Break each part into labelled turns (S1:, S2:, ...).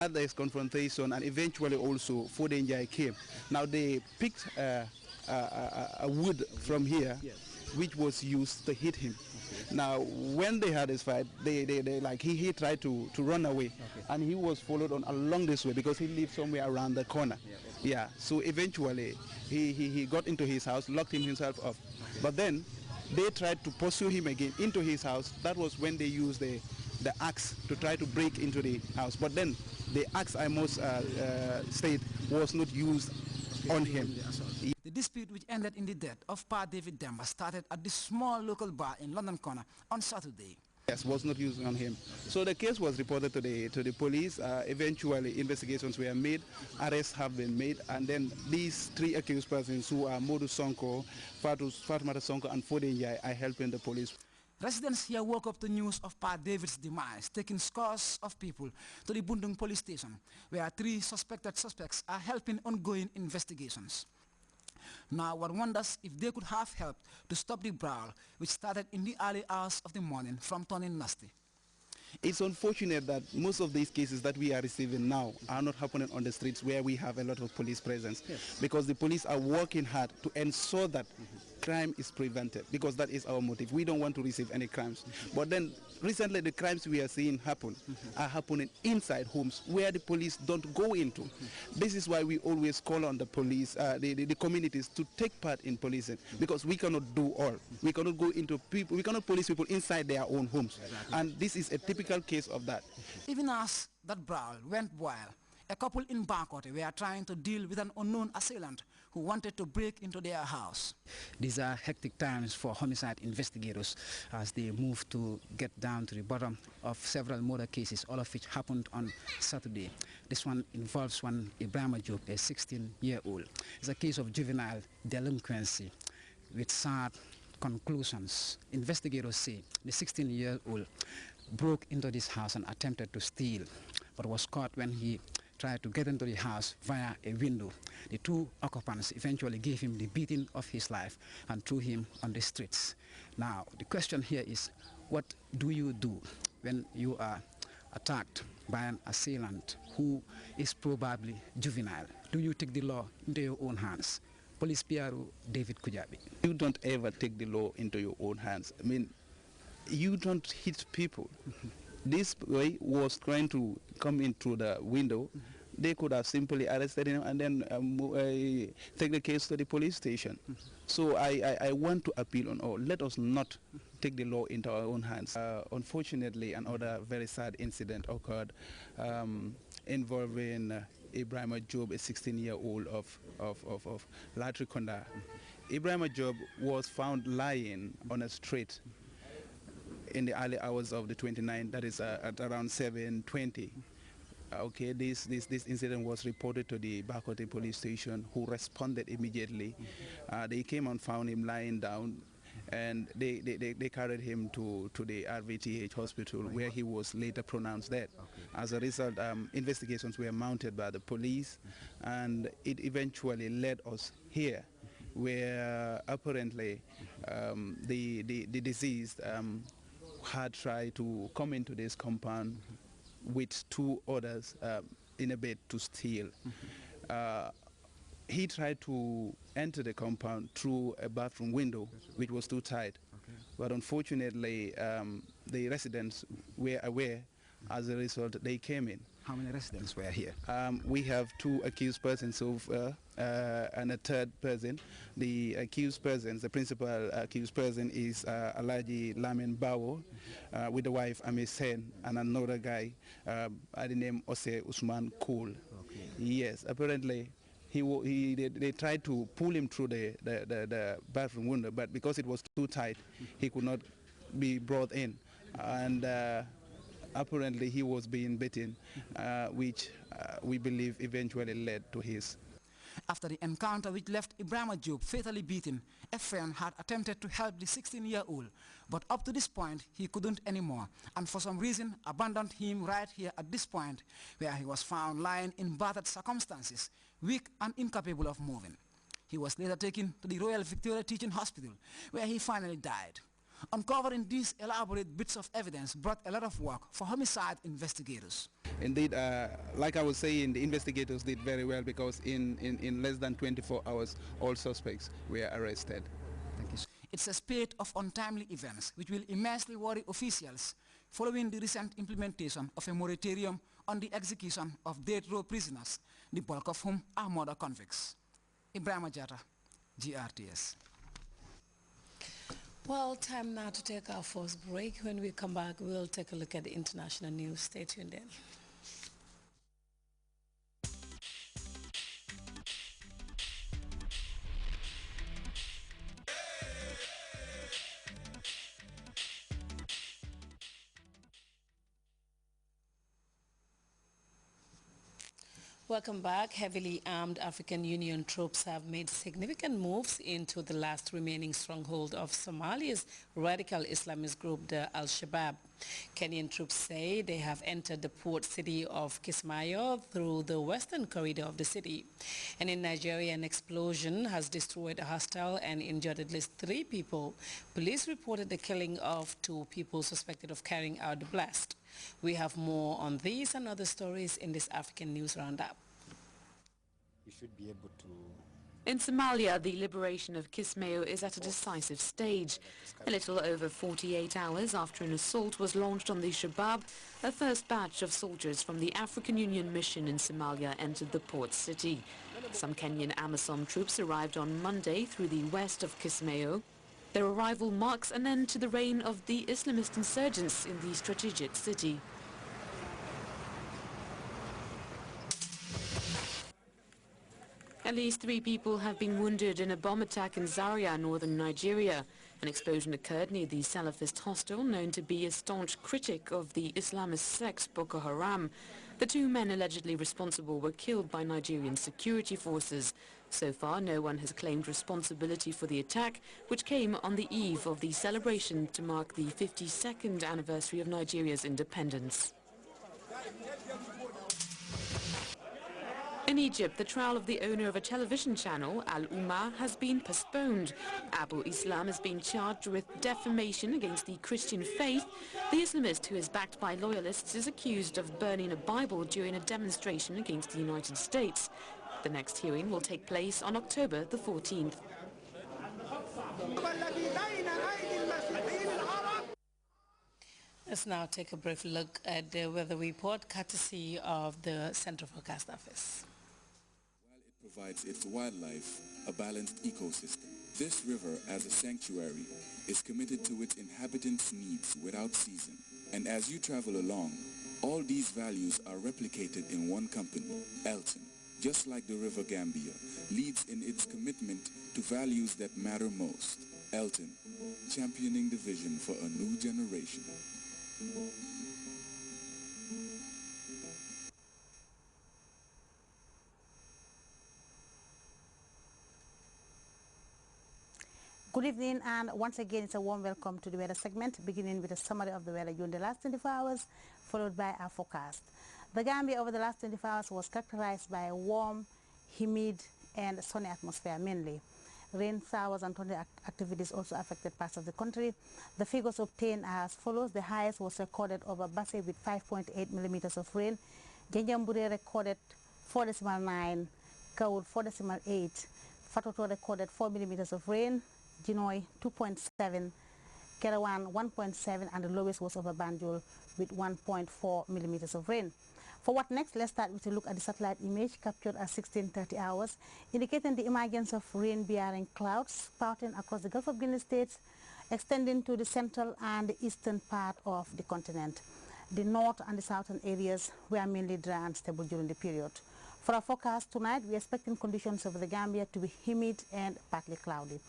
S1: had this confrontation, and eventually also Fodenjai came. Now they picked a wood from here, which was used to hit him. Now, when they had this fight, they like he tried to run away, and he was followed on along this way because he lived somewhere around the corner. Yeah. So eventually, he got into his house, locked himself up. But then they tried to pursue him again into his house. That was when they used the axe to try to break into the house. But then the axe, I must state, was not used on him.
S2: The dispute, which ended in the death of Pa David Demba, started at this small local bar in London Corner on Saturday.
S1: Yes, was not used on him. So the case was reported to the police. Eventually, investigations were made, arrests have been made, and then these three accused persons, who are Modu Sonko, Fatumata Sonko, and Fodenjai, are helping the police.
S2: Residents here woke up to news of Pa David's demise, taking scores of people to the Bundung police station, where three suspected suspects are helping ongoing investigations. Now one wonders if they could have helped to stop the brawl, which started in the early hours of the morning, from turning nasty.
S1: It's unfortunate that most of these cases that we are receiving now are not happening on the streets where we have a lot of police presence, because the police are working hard to ensure that crime is prevented, because that is our motive. We don't want to receive any crimes. But then recently the crimes we are seeing happen are happening inside homes where the police don't go into. This is why we always call on the police, the communities, to take part in policing, because we cannot do all. We cannot go into people, we cannot police people inside their own homes. And this is a typical case of that.
S2: Even as that brawl went wild, a couple in Bankote were trying to deal with an unknown assailant who wanted to break into their house. These are hectic times for homicide investigators as they move to get down to the bottom of several murder cases, all of which happened on Saturday. This one involves one Ibrahim Job, a 16-year-old. It's a case of juvenile delinquency with sad conclusions. Investigators say the 16-year-old broke into this house and attempted to steal, but was caught when he tried to get into the house via a window. The two occupants eventually gave him the beating of his life and threw him on the streets. Now, the question here is, what do you do when you are attacked by an assailant who is probably juvenile? Do you take the law into your own hands? Police PRO David Kujabi.
S1: You don't ever take the law into your own hands. I mean, you don't hit people. This way was trying to come in through the window. They could have simply arrested him and then take the case to the police station. So I want to appeal on all. Let us not take the law into our own hands. Unfortunately, another very sad incident occurred involving Ibrahim Job, a 16-year-old of Latrikonda. Ibrahim Job was found lying on a street in the early hours of the 29th, that is at around 7:20. Okay, this incident was reported to the Bakote police station, who responded immediately. They came and found him lying down, and they carried him to the RVTH hospital, where he was later pronounced dead. As a result, investigations were mounted by the police, and it eventually led us here, where apparently the deceased had tried to come into this compound with two others in a bid to steal. He tried to enter the compound through a bathroom window, which was too tight. But unfortunately, the residents were aware. As a result, they came in.
S2: How many residents were here?
S1: We have two accused persons so far, and a third person. The accused persons, the principal accused person is Alaji Lamin Bawo, with the wife Amis Sen, and another guy by the name Ose Usman Kool. Yes, apparently they tried to pull him through the bathroom window, but because it was too tight, he could not be brought in. And apparently he was being beaten, which we believe eventually led to his.
S2: After the encounter which left Ibrahim Job fatally beaten, a friend had attempted to help the 16-year-old, but up to this point he couldn't anymore, and for some reason abandoned him right here at this point, where he was found lying in battered circumstances, weak and incapable of moving. He was later taken to the Royal Victoria Teaching Hospital, where he finally died. Uncovering these elaborate bits of evidence brought a lot of work for homicide investigators.
S1: Indeed, like I was saying, the investigators did very well because in less than 24 hours, all suspects were arrested.
S2: Thank you. It's a spate of untimely events which will immensely worry officials following the recent implementation of a moratorium on the execution of death row prisoners, the bulk of whom are murder convicts. Ibrahim Jata, GRTS.
S3: Well, time now to take our first break. When we come back, we'll take a look at the international news. Stay tuned in. Welcome back. Heavily armed African Union troops have made significant moves into the last remaining stronghold of Somalia's radical Islamist group, the Al-Shabaab. Kenyan troops say they have entered the port city of Kismayo through the western corridor of the city. And in Nigeria, an explosion has destroyed a hostel and injured at least 3 people. Police reported the killing of 2 people suspected of carrying out the blast. We have more on these and other stories in this African News Roundup.
S4: You should be able to...
S5: In Somalia, the liberation of Kismayo is at a decisive stage. A little over 48 hours after an assault was launched on the Shabaab, a first batch of soldiers from the African Union mission in Somalia entered the port city. Some Kenyan AMISOM troops arrived on Monday through the west of Kismayo. Their arrival marks an end to the reign of the Islamist insurgents in the strategic city. At least 3 people have been wounded in a bomb attack in Zaria, northern Nigeria. An explosion occurred near the Salafist hostel, known to be a staunch critic of the Islamist sect Boko Haram. The 2 men allegedly responsible were killed by Nigerian security forces. So far, no one has claimed responsibility for the attack, which came on the eve of the celebration to mark the 52nd anniversary of Nigeria's independence. In Egypt, the trial of the owner of a television channel, Al Ummah, has been postponed. Abu Islam has been charged with defamation against the Christian faith. The Islamist, who is backed by loyalists, is accused of burning a Bible during a demonstration against the United States. The next hearing will take place on October the 14th.
S3: Let's now take a brief look at the weather report courtesy of the Central Forecast Office.
S6: While it provides its wildlife a balanced ecosystem, this river as a sanctuary is committed to its inhabitants' needs without season. And as you travel along, all these values are replicated in one company, Elton. Just like the River Gambia, leads in its commitment to values that matter most. Elton, championing the vision for a new generation.
S7: Good evening, and once again it's a warm welcome to the weather segment, beginning with a summary of the weather during the last 24 hours, followed by our forecast. The Gambia over the last 24 hours was characterized by a warm, humid and sunny atmosphere mainly. Rain, showers and thunder activities also affected parts of the country. The figures obtained are as follows. The highest was recorded over Basse with 5.8 millimeters of rain. Janjambure recorded 4.9, Kaur 4.8, Fatoto recorded 4 millimeters of rain, Jinoy 2.7, Kerawan 1.7, and the lowest was over Banjul with 1.4 millimeters of rain. For what next, let's start with a look at the satellite image captured at 16:30 hours, indicating the emergence of rain-bearing clouds spouting across the Gulf of Guinea states, extending to the central and the eastern part of the continent. The north and the southern areas were mainly dry and stable during the period. For our forecast tonight, we are expecting conditions over the Gambia to be humid and partly cloudy.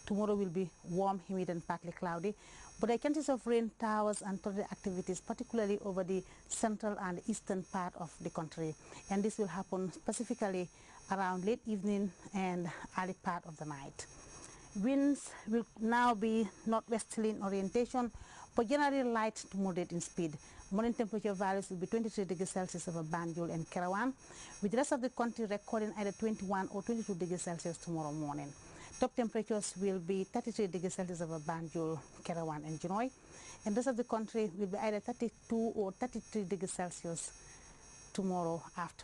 S7: Tomorrow will be warm, humid and partly cloudy, but there are chances of rain, showers and thunder activities, particularly over the central and eastern part of the country. And this will happen specifically around late evening and early part of the night. Winds will now be northwesterly in orientation, but generally light to moderate in speed. Morning temperature values will be 23 degrees Celsius over Banjul and Kerawan, with the rest of the country recording either 21 or 22 degrees Celsius tomorrow morning. Top temperatures will be 33 degrees Celsius over Banjul, Kerawan and Jinoy. And the rest of the country will be either 32 or 33 degrees Celsius tomorrow after.